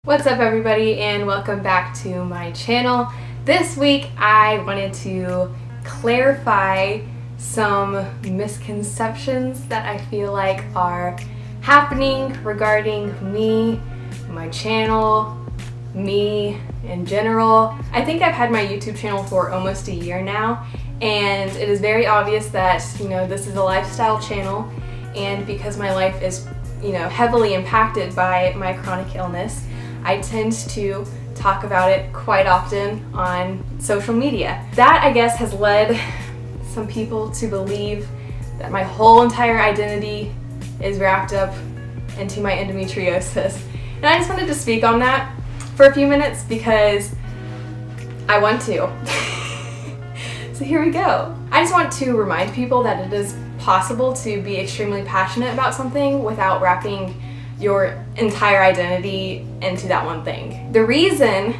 What's up everybody and welcome back to my channel. This week I wanted to clarify some misconceptions that I feel like are happening regarding me, my channel, me in general. I think I've had my YouTube channel for almost a year now, and it is very obvious that, this is a lifestyle channel, and because my life is, heavily impacted by my chronic illness, I tend to talk about it quite often on social media. That, I guess, has led some people to believe that my whole entire identity is wrapped up into my endometriosis. And I just wanted to speak on that for a few minutes because I want to. So here we go. I just want to remind people that it is possible to be extremely passionate about something without wrapping your entire identity into that one thing. The reason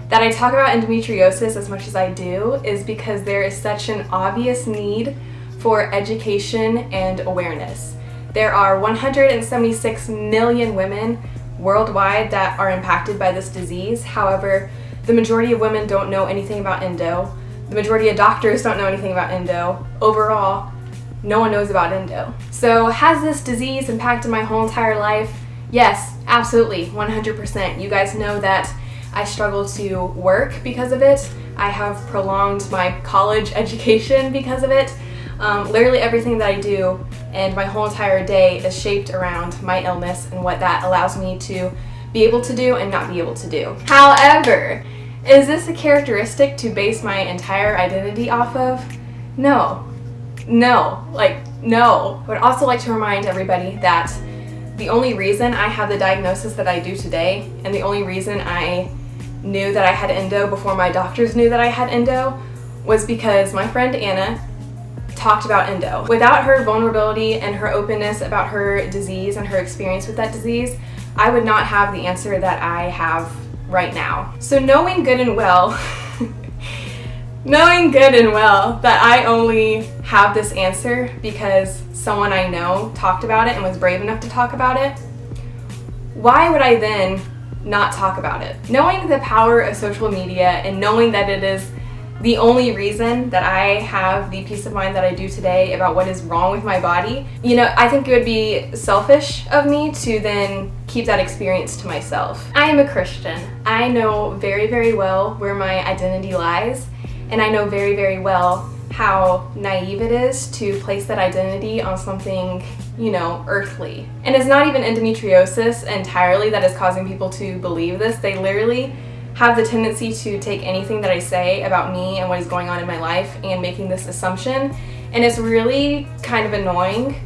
that I talk about endometriosis as much as I do is because there is such an obvious need for education and awareness. There are 176 million women worldwide that are impacted by this disease. However, the majority of women don't know anything about endo. The majority of doctors don't know anything about endo. Overall, no one knows about endo. So has this disease impacted my whole entire life? Yes, absolutely, 100%. You guys know that I struggle to work because of it. I have prolonged my college education because of it. Literally everything that I do and my whole entire day is shaped around my illness and what that allows me to be able to do and not be able to do. However, is this a characteristic to base my entire identity off of? No. No. I would also like to remind everybody that the only reason I have the diagnosis that I do today, and the only reason I knew that I had endo before my doctors knew that I had endo, was because my friend Anna talked about endo. Without her vulnerability and her openness about her disease and her experience with that disease, I would not have the answer that I have right now. So knowing good and well that I only have this answer because someone I know talked about it and was brave enough to talk about it, why would I then not talk about it? Knowing the power of social media and knowing that it is the only reason that I have the peace of mind that I do today about what is wrong with my body, I think it would be selfish of me to then keep that experience to myself. I am a Christian. I know very, very well where my identity lies, and I know very, very well how naive it is to place that identity on something, earthly. And it's not even endometriosis entirely that is causing people to believe this. They literally have the tendency to take anything that I say about me and what is going on in my life and making this assumption. And it's really kind of annoying,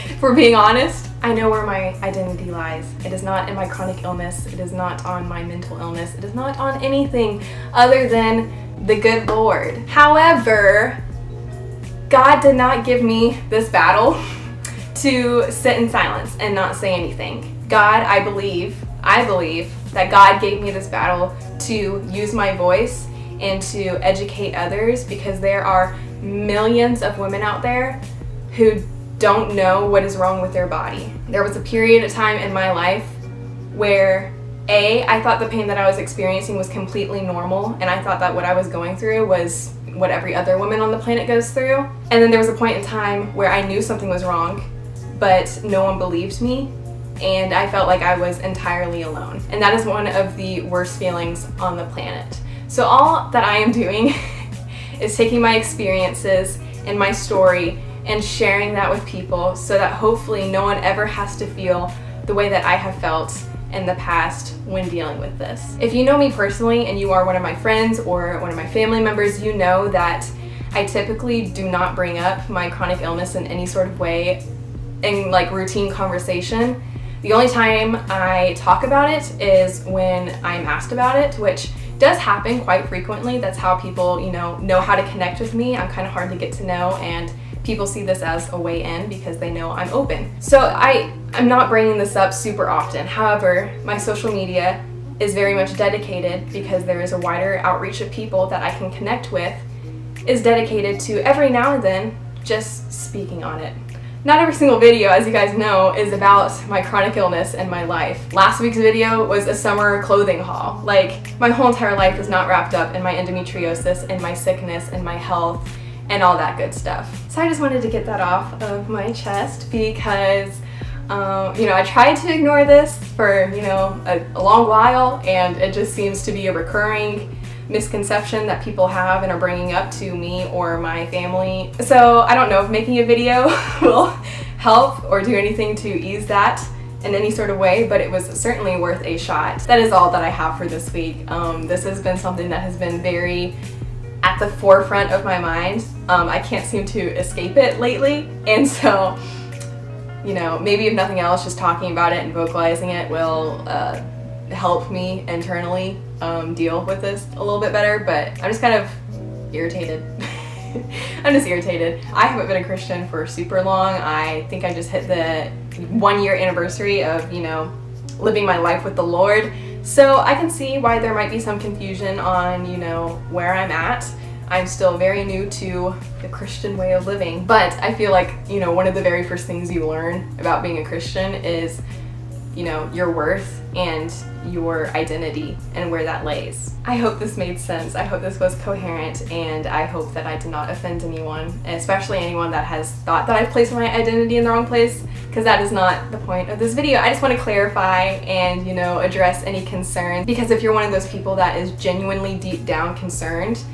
if we're being honest. I know where my identity lies. It is not in my chronic illness. It is not on my mental illness. It is not on anything other than the good Lord. However, God did not give me this battle to sit in silence and not say anything. I believe that God gave me this battle to use my voice and to educate others, because there are millions of women out there who don't know what is wrong with their body. There was a period of time in my life where I thought the pain that I was experiencing was completely normal, and I thought that what I was going through was what every other woman on the planet goes through. And then there was a point in time where I knew something was wrong, but no one believed me, and I felt like I was entirely alone. And that is one of the worst feelings on the planet. So all that I am doing is taking my experiences and my story and sharing that with people so that hopefully no one ever has to feel the way that I have felt in the past when dealing with this. If you know me personally and you are one of my friends or one of my family members, you know that I typically do not bring up my chronic illness in any sort of way in routine conversation. The only time I talk about it is when I'm asked about it, which does happen quite frequently. That's how people, know how to connect with me. I'm kind of hard to get to know, and people see this as a way in because they know I'm open. So I'm not bringing this up super often. However, my social media is very much dedicated, because there is a wider outreach of people that I can connect with, is dedicated to every now and then just speaking on it. Not every single video, as you guys know, is about my chronic illness and my life. Last week's video was a summer clothing haul. Like, my whole entire life is not wrapped up in my endometriosis and my sickness and my health and all that good stuff. So I just wanted to get that off of my chest because I tried to ignore this for, a long while, and it just seems to be a recurring misconception that people have and are bringing up to me or my family. So I don't know if making a video will help or do anything to ease that in any sort of way, but it was certainly worth a shot. That is all that I have for this week. This has been something that has been very at the forefront of my mind. I can't seem to escape it lately, and so maybe if nothing else, just talking about it and vocalizing it will help me internally deal with this a little bit better, but I'm just kind of irritated. I'm just irritated. I haven't been a Christian for super long. I think I just hit the 1-year anniversary of, living my life with the Lord. So I can see why there might be some confusion on, where I'm at. I'm still very new to the Christian way of living, but I feel like, one of the very first things you learn about being a Christian is, your worth and your identity and where that lays. I hope this made sense. I hope this was coherent, and I hope that I did not offend anyone, especially anyone that has thought that I've placed my identity in the wrong place, because that is not the point of this video. I just want to clarify and, address any concern, because if you're one of those people that is genuinely deep down concerned,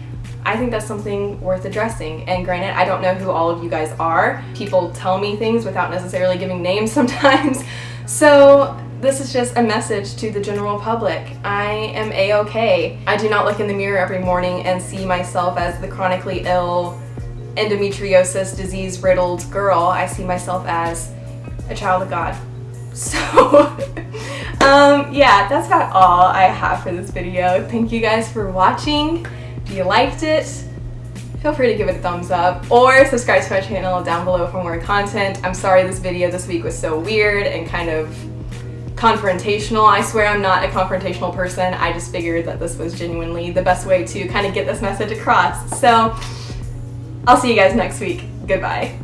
I think that's something worth addressing. And granted, I don't know who all of you guys are. People tell me things without necessarily giving names sometimes. So this is just a message to the general public. I am a-okay. I do not look in the mirror every morning and see myself as the chronically ill, endometriosis, disease-riddled girl. I see myself as a child of God. So, yeah, that's about all I have for this video. Thank you guys for watching. If you liked it, feel free to give it a thumbs up or subscribe to my channel down below for more content. I'm sorry this video this week was so weird and kind of confrontational. I swear I'm not a confrontational person. I just figured that this was genuinely the best way to kind of get this message across. So I'll see you guys next week. Goodbye.